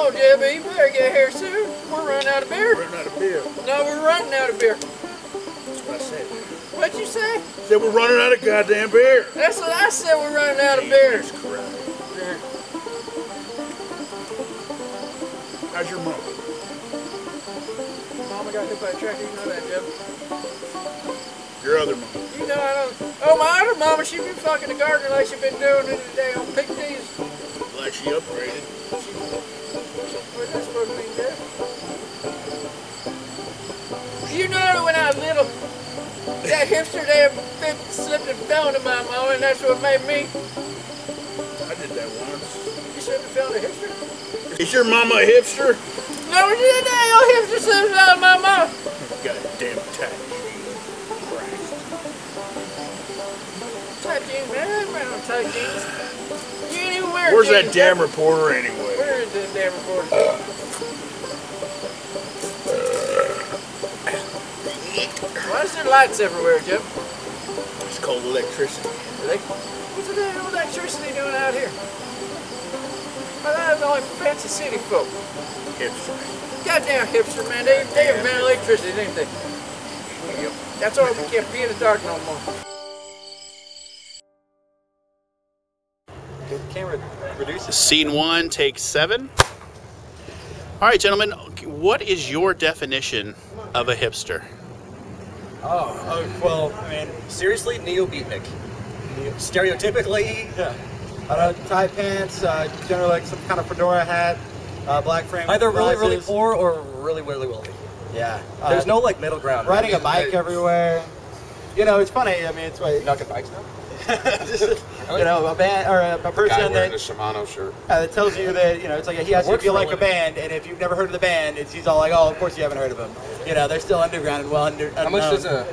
on, Jebby, you better get here soon. We're running out of beer. We're running out of beer. No, we're running out of beer. That's what I said. What'd you say? I said we're running out of goddamn beer. That's what I said, we're running out of beer. Jesus Christ. How's your mom? Mama got hit by a tractor, you know that, Jeb. Your other mom? You know I don't. Oh, my other mama, she been fucking the gardener like she been doing it today on picnics. Like she upgraded. What's that supposed to mean, Jeb? You know that when I was little, that hipster there slipped and fell into my mama, and that's what made me. I did that once. You slipped and fell into hipster? Is your mama a hipster? No, you didn't. Your hipster slipped out of my mouth. Goddamn tight. Tight jeans, man. I ain't wearing no tight jeans. You ain't even wearing Where's jeans. that damn reporter anyway? Where is this damn reporter? Why is there lights everywhere, Jim? It's called electricity. What's the damn electricity doing out here? I thought it was only fancy city folk. Hipster. Goddamn hipster, man. They invent electricity, didn't they? That's why we can't be in the dark no more. Camera reduces. Scene 1, take 7. All right, gentlemen, what is your definition of a hipster? Well, I mean, seriously, neo-beatnik. Stereotypically, yeah. Tight pants, generally like some kind of fedora hat, black frame. Either really, glasses. really poor or really, really wealthy. Yeah. There's no like middle ground. Riding a bike everywhere. You know, it's funny. I mean, it's like Knocking bikes now. you know, a band or a person Guy wearing that a Shimano shirt. that tells you that you know it's like he has to Works feel for a like a living. band, and if you've never heard of the band, he's all like, oh, of course you haven't heard of them. You know, they're still underground and well under. How much does a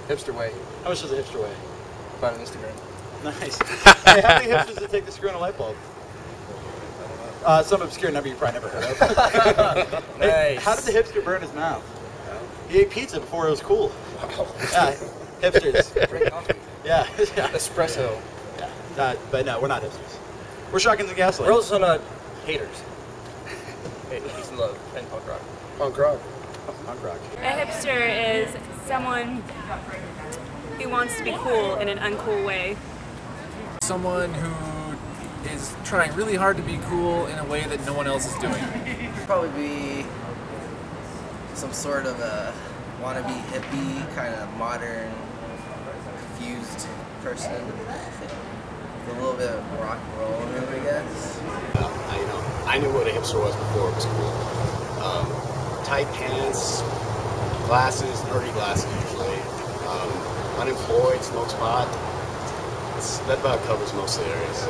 hipster weigh? How much does a hipster weigh? About on Instagram. Nice. Hey, how many hipsters does it take to screw in a light bulb? Some obscure number you probably never heard of. Nice. Hey, how did the hipster burn his mouth? He ate pizza before it was cool. Yeah, hipsters. Drink coffee. Yeah. Espresso. Yeah. But no, we're not hipsters. We're shotguns and gasoline. We're also not haters. Peace and love and punk rock. Punk rock. Punk rock. A hipster is someone who wants to be cool in an uncool way. Someone who is trying really hard to be cool in a way that no one else is doing. Probably be some sort of a wannabe hippie, kind of modern, confused person. With a little bit of rock and roll in it, I guess. I knew what a hipster was before it was cool. Tight pants, glasses, nerdy glasses usually. Unemployed, smokes pot. That about covers most of the areas.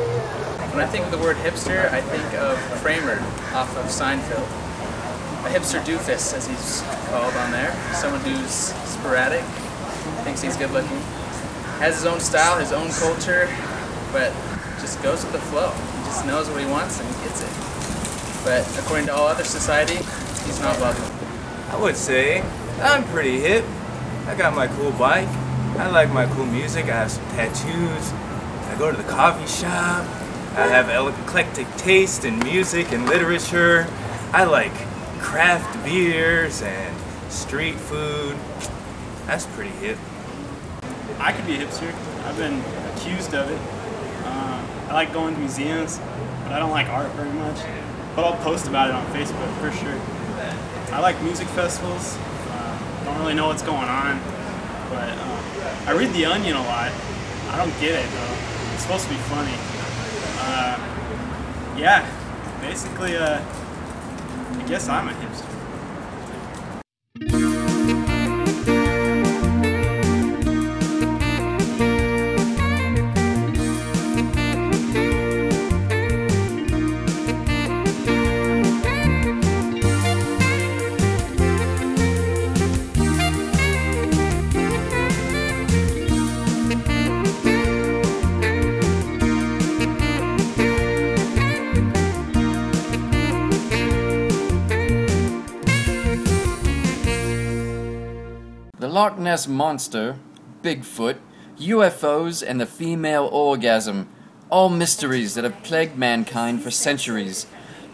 When I think of the word hipster, I think of Kramer off of Seinfeld. A hipster doofus, as he's called on there. Someone who's sporadic, thinks he's good looking, has his own style, his own culture, but just goes with the flow. He just knows what he wants and he gets it. But according to all other society, he's not welcome. I would say I'm pretty hip. I got my cool bike. I like my cool music. I have some tattoos. I go to the coffee shop. I have eclectic taste in music and literature. I like craft beers and street food. That's pretty hip. I could be a hipster. I've been accused of it. I like going to museums, but I don't like art very much. But I'll post about it on Facebook for sure. I like music festivals. Don't really know what's going on, but I read The Onion a lot. I don't get it though. It's supposed to be funny. Yeah, basically, I guess I'm a hipster. The Loch Ness Monster, Bigfoot, UFOs, and the female orgasm. All mysteries that have plagued mankind for centuries.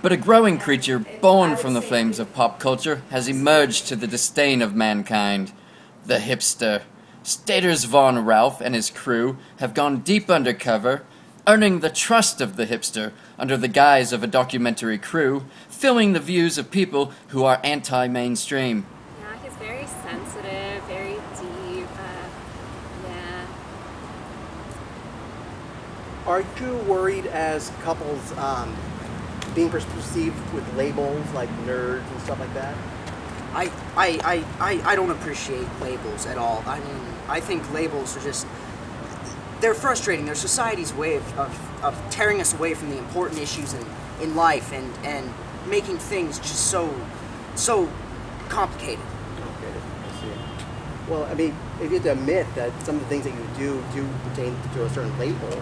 But a growing creature born from the flames of pop culture has emerged to the disdain of mankind. The hipster. Staters Von Ralph and his crew have gone deep undercover, earning the trust of the hipster under the guise of a documentary crew, filming the views of people who are anti-mainstream. Yeah, he's very sensitive, very deep. Yeah. Aren't you worried as couples being perceived with labels like nerds and stuff like that? I don't appreciate labels at all. I mean, I think labels are just, they're frustrating. They're society's way of tearing us away from the important issues in life and making things just so complicated. Complicated, I see. Well, I mean, if you have to admit that some of the things that you do pertain to a certain label,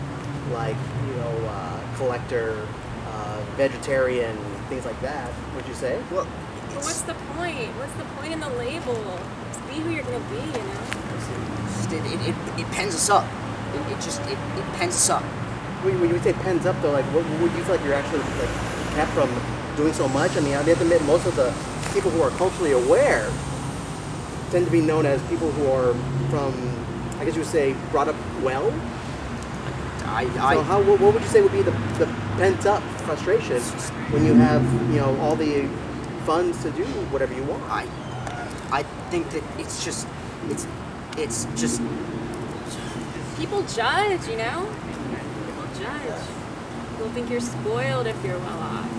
like, you know, collector, vegetarian, things like that, would you say? Well, But what's the point? What's the point in the label? Just be who you're gonna be, you know? It pens us up. It pens us up. When you say pens up, though, like, what would you feel like you're actually like kept from doing so much? I mean, I have to admit, most of the people who are culturally aware tend to be known as people who are from, I guess you would say, brought up well. So what would you say would be the pent up frustration when you have, you know, all the funds to do whatever you want? I think that it's just People judge, you know? People judge. People think you're spoiled if you're well off.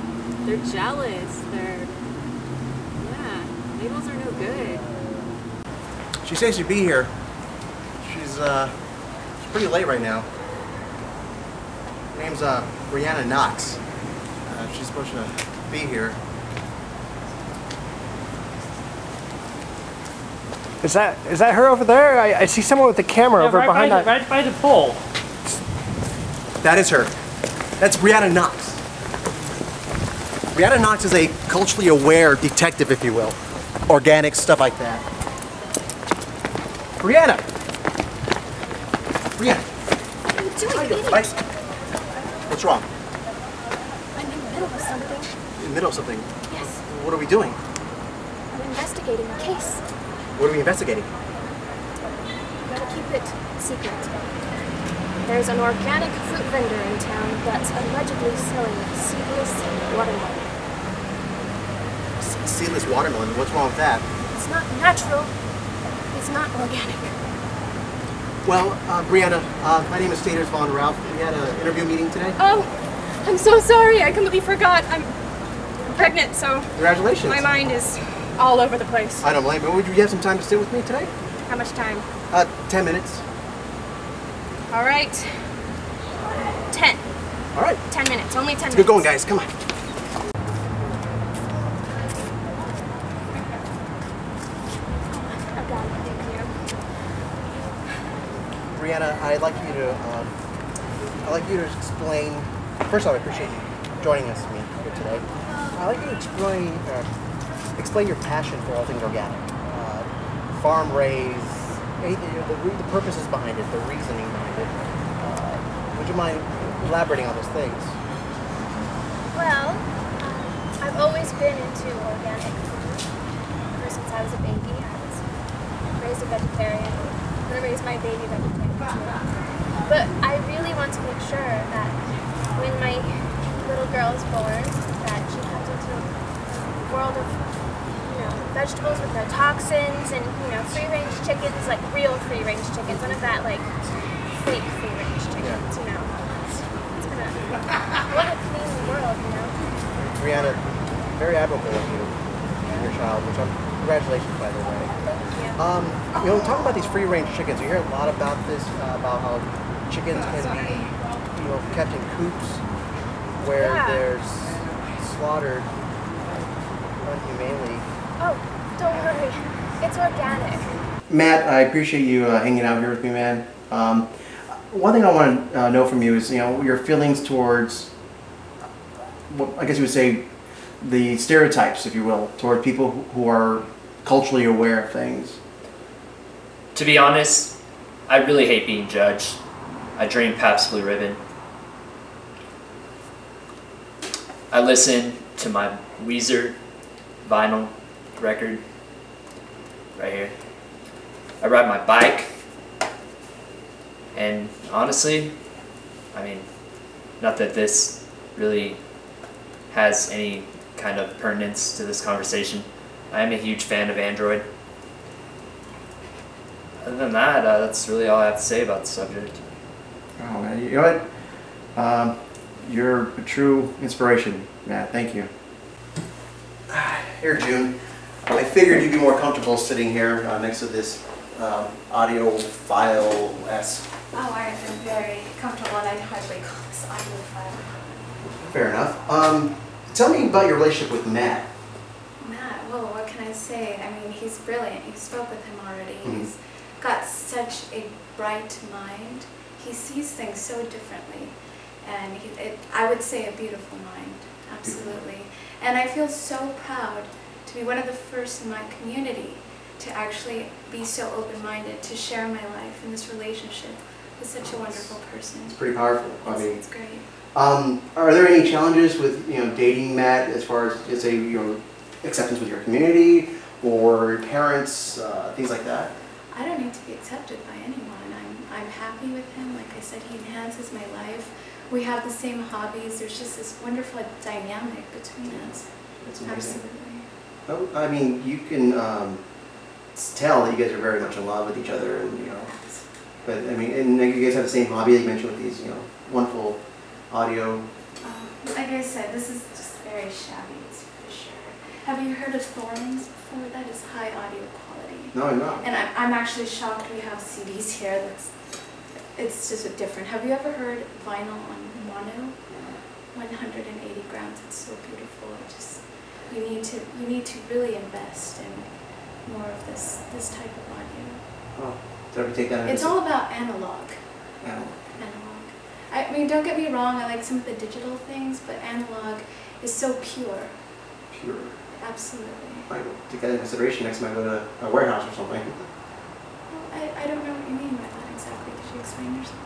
They're jealous. Yeah, labels are no good. She says she'd be here. She's pretty late right now. Her name's Brianna Knox. She's supposed to be here. Is that her over there? I see someone with the camera over behind that. Right by the pole. That is her. That's Brianna Knox. Brianna Knox is a culturally aware detective, if you will. Organic, stuff like that. Brianna! Brianna! What are you doing, idiot? What's wrong? I'm in the middle of something. In the middle of something? Yes. What are we doing? I'm investigating a case. What are we investigating? You gotta keep it secret. There's an organic fruit vendor in town that's allegedly selling seedless watermelon. Seedless watermelon? What's wrong with that? It's not natural. It's not organic. Well, Brianna, my name is Staters Von Ralph. We had an interview meeting today. Oh, I'm so sorry. I completely forgot. I'm pregnant, so Congratulations. my mind is all over the place. I don't blame you. Would you have some time to sit with me today? How much time? 10 minutes. All right. 10. All right. 10 minutes. Only 10 minutes. Good going, guys. Come on. I got it. Thank you. Brianna, I'd like you to explain. First off, I appreciate you joining us here today. I'd like you to explain your passion for all things organic, farm raised, the purposes behind it, the reasoning behind it. Would you mind elaborating on those things? Well, I've always been into organic food. Ever since I was a baby, I was raised a vegetarian. I'm going to raise my baby vegetarian too. But I really want to make sure that when my little girl is born, that she comes into a world of, vegetables with no toxins and, free-range chickens, like real free-range chickens. None of that, like, fake free-range chickens, It's gonna, I want to clean the world, Brianna, very admirable of you and your child, which congratulations, by the way. Thank you. Talking about these free-range chickens, you hear a lot about this, about how chickens can be, kept in coops where they're slaughtered unhumanely. Oh, don't worry. It's organic. Matt, I appreciate you hanging out here with me, man. One thing I want to know from you is, your feelings towards, I guess you would say, the stereotypes, if you will, toward people who are culturally aware of things. To be honest, I really hate being judged. I drink Pabst Blue Ribbon. I listen to my Weezer vinyl record right here. I ride my bike, and honestly, I mean, not that this really has any kind of pertinence to this conversation. I am a huge fan of Android. Other than that, that's really all I have to say about the subject. Oh man, you know what? You're a true inspiration, Matt. Thank you. Here, June. I figured you'd be more comfortable sitting here next to this audio file-esque. Oh, I am very comfortable, and I'd hardly call this audio file. Fair enough. Tell me about your relationship with Matt. Matt, well, what can I say? I mean, he's brilliant. You spoke with him already. He's got such a bright mind. He sees things so differently, and I would say a beautiful mind, absolutely. And I feel so proud to be one of the first in my community to actually be so open-minded, to share my life in this relationship with such a wonderful person. It's pretty powerful. I mean, it's great. Are there any challenges with dating Matt as far as say acceptance with your community or your parents, things like that? I don't need to be accepted by anyone. I'm happy with him. Like I said, he enhances my life. We have the same hobbies. There's just this wonderful dynamic between us. That's amazing. Absolutely. Oh, I mean, you can tell that you guys are very much in love with each other, and But I mean, and you guys have the same hobby that you mentioned with these, wonderful audio. Like I said, this is just very shabby, it's for sure. Have you heard of Thorns before? That is high audio quality. No, I'm not. And I'm actually shocked we have CDs here. It's just a different. Have you ever heard vinyl on mono? 180 grams. It's so beautiful. You need to really invest in more of this type of audio. Oh, so we take that. It's all about analog. Analog. I mean, don't get me wrong. I like some of the digital things, but analog is so pure. Pure. Absolutely. I will take that into consideration next time I go to a warehouse or something. Well, I don't know what you mean by that exactly. Could you explain yourself?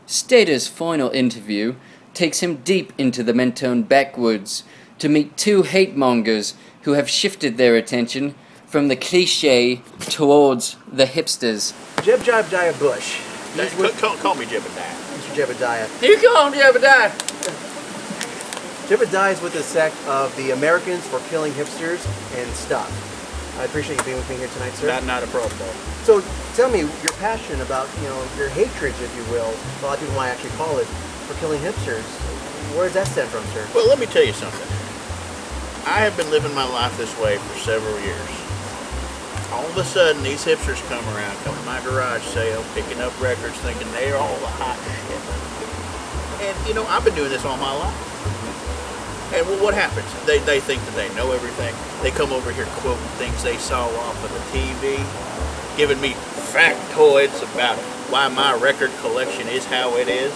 Stater's final interview takes him deep into the Mentone backwoods to meet two hate-mongers who have shifted their attention from the cliché towards the hipsters. Jebediah Bush. Call me Jebediah. Mr. Jebediah. You call him Jebediah. Jebediah is with the sect of the Americans for Killing Hipsters and Stuff. I appreciate you being with me here tonight, sir. Not a problem. So tell me your passion about, your hatred, if you will. A lot of people might actually call it for killing hipsters. Where does that stem from, sir? Well, let me tell you something. I have been living my life this way for several years. All of a sudden, these hipsters come around, come to my garage sale, picking up records, thinking they're all the hot shit. And, I've been doing this all my life. And what happens? They think that they know everything. They come over here quoting things they saw off of the TV, giving me factoids about why my record collection is how it is.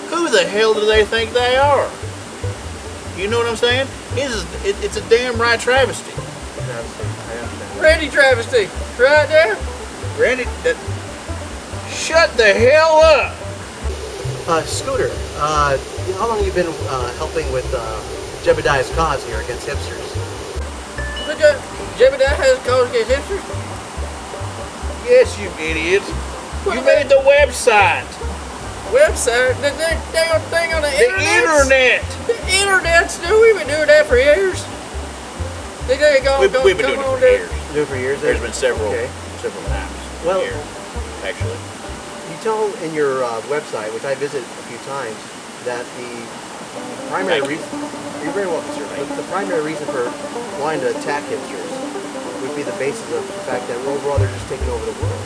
Who the hell do they think they are? You know what I'm saying? It's a damn right travesty. Randy travesty, right there. Randy, shut the hell up. Scooter, how long have you been helping with Jebediah's cause here against hipsters? Jebediah has a cause against hipsters? Yes, you idiots. You made the website. Website? The damn thing on the internet. The internet's new. We've been doing that for years. We've been doing it for years. Do it for years? There's been several times. Well, here, actually. You tell in your website, which I visit a few times, that the primary reason, you're very welcome, sir, the primary reason for wanting to attack hipsters would be the basis of the fact that overall they're just taking over the world.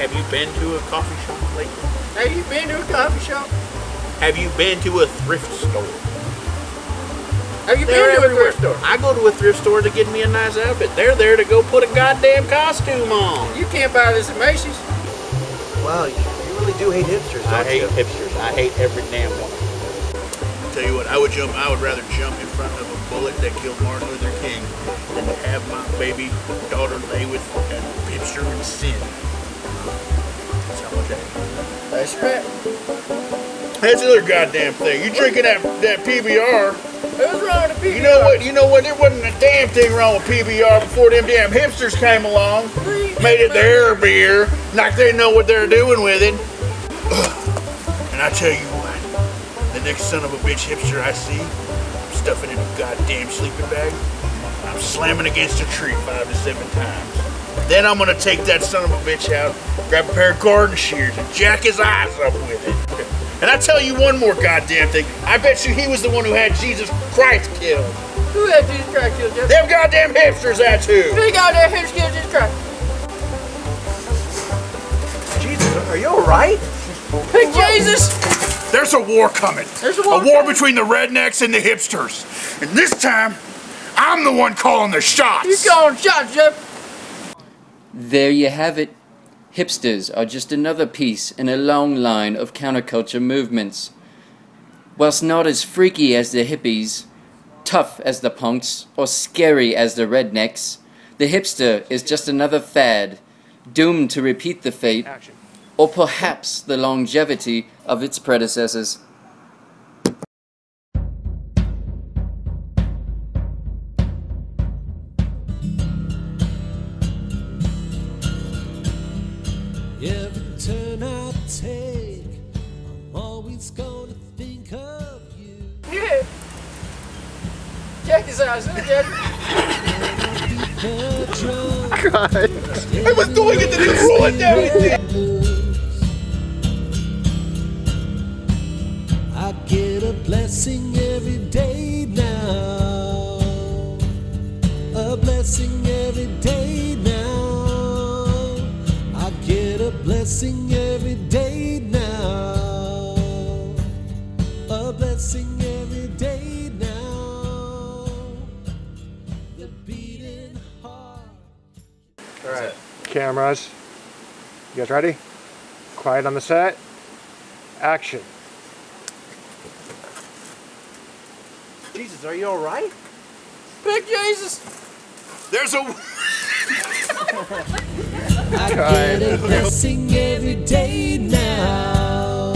Have you been to a coffee shop lately? Have you been to a coffee shop? Have you been to a thrift store? Have you been to a thrift store? I go to a thrift store to get me a nice outfit. They're there to go put a goddamn costume on. You can't buy this at Macy's. Wow, you really do hate hipsters, don't you? I hate hipsters. I hate every damn one. Tell you what, I would rather jump in front of a bullet that killed Martin Luther King than to have my baby daughter lay with a hipster in sin. That's how much I hate. That's right. That's the other goddamn thing. You drinking that PBR, What's wrong with the PBR? You know what? You know what? There wasn't a damn thing wrong with PBR before them damn hipsters came along, made it their beer, like they know what they're doing with it. And I tell you what, the next son of a bitch hipster I see, I'm stuffing in a goddamn sleeping bag. I'm slamming against a tree 5 to 7 times. Then I'm gonna take that son of a bitch out, grab a pair of garden shears, and jack his eyes up with it. And I tell you one more goddamn thing. I bet you he was the one who had Jesus Christ killed. Who had Jesus Christ killed, Jeff? Them goddamn hipsters had too. Who goddamn hipsters killed Jesus Christ? Jesus, are you alright? Hey, Jesus! There's a war coming. There's a war coming. Between the rednecks and the hipsters. And this time, I'm the one calling the shots. You calling shots, Jeff? There you have it. Hipsters are just another piece in a long line of counterculture movements. Whilst not as freaky as the hippies, tough as the punks, or scary as the rednecks, the hipster is just another fad, doomed to repeat the fate, or perhaps the longevity of its predecessors. Every turn I take, I'm always gonna think of you. Yeah. Check this out, Jeff. God. I was doing it, then you roll it down again. I get a blessing every day now. A blessing every day now. I get a blessing every day now. A blessing every day now. The beating heart. All right, cameras. You guys ready? Quiet on the set. Action. Jesus, are you alright? Big Jesus! There's a... I get a blessing every day now.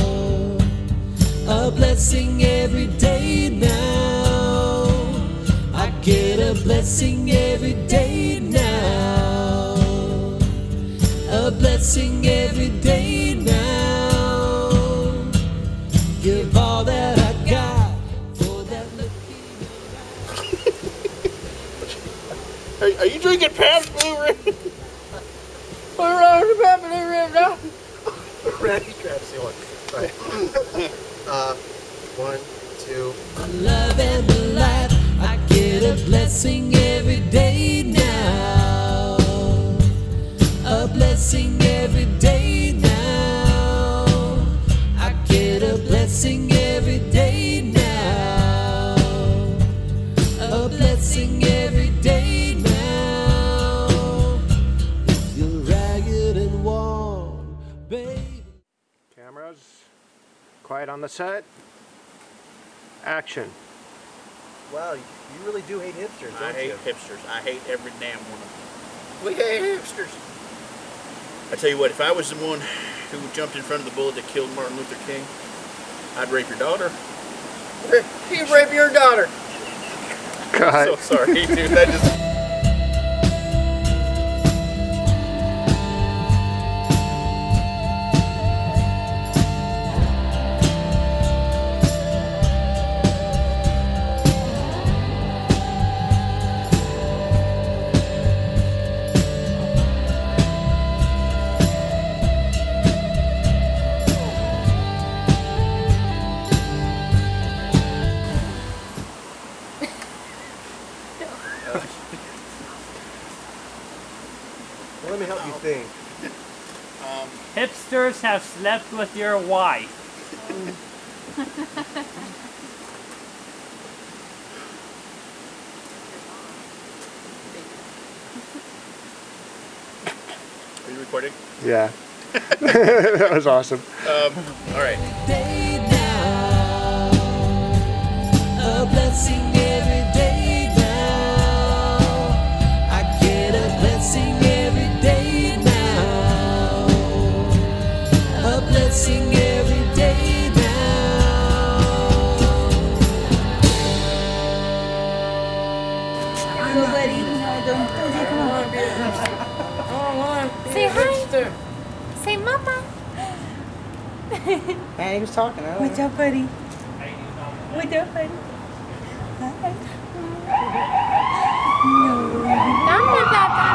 A blessing every day now. I get a blessing every day now. A blessing every day now. Give all that I got for that Are you drinking Pabst Blue Ribbon? What's wrong with the Pabst Blue Ribbon now? Ready? Grab one. Right. 1, 2. love and the light. I get a blessing every day now. A blessing every day now. I get a blessing every day now. A blessing every day now. If you're ragged and worn, baby. Cameras. Quiet on the set. Action. Wow, you really do hate hipsters, don't I hate you? hipsters. I hate every damn one of them. We hate hipsters. I tell you what, if I was the one who jumped in front of the bullet that killed Martin Luther King, I'd rape your daughter. He'd rape your daughter. God. So sorry, dude. That just... Well, let me help you think. Hipsters have slept with your wife. Are you recording? Yeah. That was awesome. All right. A blessing every day now. I get a blessing every day now. A blessing every day now. don't want to be a hipster. I don't want to be a hipster. Say mama. Man, he was talking earlier. What's up, buddy? What's up, buddy? Hi. Mama, Papa.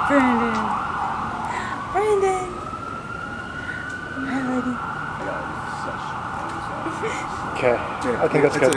Brandon. Brandon. Hi, buddy. Okay, I think that's good.